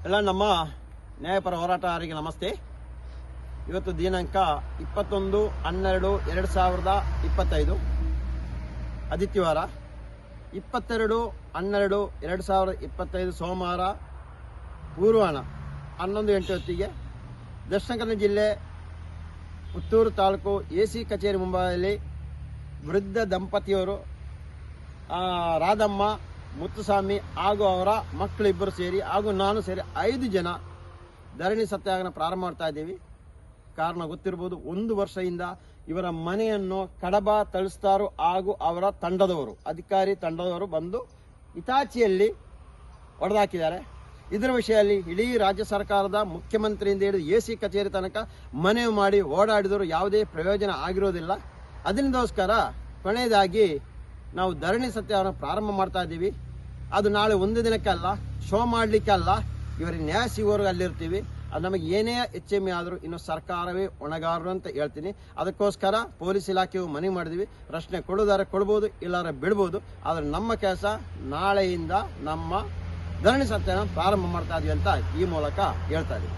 ಎಲ್ಲ ನಮ್ಮ ನ್ಯಾಯಪರ ಹೋರಾಟಗಾರರಿಗೆ ನಮಸ್ತೆ. ಇವತ್ತು ದಿನಾಂಕ 21/12/2025 ಆದಿತ್ಯವಾರ. 22/12/2025 ಸೋಮವಾರ ಪೂರ್ವಾಹ್ನ 11 ಗಂಟೆ ಹೊತ್ತಿಗೆ ದಕ್ಷಿಣ ಕನ್ನಡ ಜಿಲ್ಲೆ ಪುತ್ತೂರು ತಾಲೂಕು AC ಕಚೇರಿ ಮುಂಭಾಗದಲ್ಲಿ ವೃದ್ಧ ದಂಪತಿಯವರು ರಾಧಮ್ಮ, ಮುತ್ತುಸ್ವಾಮಿ ಹಾಗೂ ಅವರ ಮಕ್ಕಳಿಬ್ಬರು ಸೇರಿ ಹಾಗೂ ನಾನು ಸೇರಿ 5 ಜನ ಧರಣಿ ಸತ್ಯಾಗ್ರಹ ಪ್ರಾರಂಭ ಮಾಡ್ತಾ ಇದ್ದೀವಿ. ಕಾರಣ ಗೊತ್ತಿರ್ಬೋದು, 1 ವರ್ಷದಿಂದ ಇವರ ಮನೆಯನ್ನು ಕಡಬ ತಹಸೀಲ್ದಾರ್ ಹಾಗೂ ಅವರ ತಂಡದವರು, ಅಧಿಕಾರಿ ತಂಡದವರು ಬಂದು ಇತಾಚಿಯಲ್ಲಿ ಹೊಡೆದಾಕಿದ್ದಾರೆ. ಇದರ ವಿಷಯದಲ್ಲಿ ಇಡೀ ರಾಜ್ಯ ಸರ್ಕಾರದ ಮುಖ್ಯಮಂತ್ರಿಯಿಂದ ಹಿಡಿದು AC ಕಚೇರಿ ತನಕ ಮನವಿ ಮಾಡಿ ಓಡಾಡಿದರೂ ಯಾವುದೇ ಪ್ರಯೋಜನ ಆಗಿರೋದಿಲ್ಲ. ಅದರಿಂದೋಸ್ಕರ ಕೊನೆಯದಾಗಿ ನಾವು ಧರಣಿ ಸತ್ಯಾಗ್ರಹ ಪ್ರಾರಂಭ ಮಾಡ್ತಾ ಇದ್ದೀವಿ. ಅದು ನಾಳೆ ಒಂದು ದಿನಕ್ಕೆ ಅಲ್ಲ, ಶೋ ಮಾಡಲಿಕ್ಕೆ ಅಲ್ಲ, ಇವರಿಗೆ ನ್ಯಾಯ ಸಿಗೋವರೆಗೂ ಅಲ್ಲಿರ್ತೀವಿ. ಅದು ನಮಗೆ ಏನೇ HME ಆದರೂ ಇನ್ನು ಸರ್ಕಾರವೇ ಹೊಣೆಗಾರರು ಅಂತ ಹೇಳ್ತೀನಿ. ಅದಕ್ಕೋಸ್ಕರ ಪೊಲೀಸ್ ಇಲಾಖೆಯು ಮನವಿ ಮಾಡಿದ್ವಿ. ಪ್ರಶ್ನೆ ಕೊಡೋದಾರೆ ಕೊಡ್ಬೋದು, ಇಲ್ಲಾರ ಬಿಡ್ಬೋದು. ಆದರೆ ನಮ್ಮ ಕೆಲಸ ನಾಳೆಯಿಂದ ನಮ್ಮ ಧರಣಿ ಸತ್ಯಾಗ್ರಹ ಪ್ರಾರಂಭ ಮಾಡ್ತಾ ಇದೀವಿ ಅಂತ ಈ ಮೂಲಕ ಹೇಳ್ತಾ ಇದೀವಿ.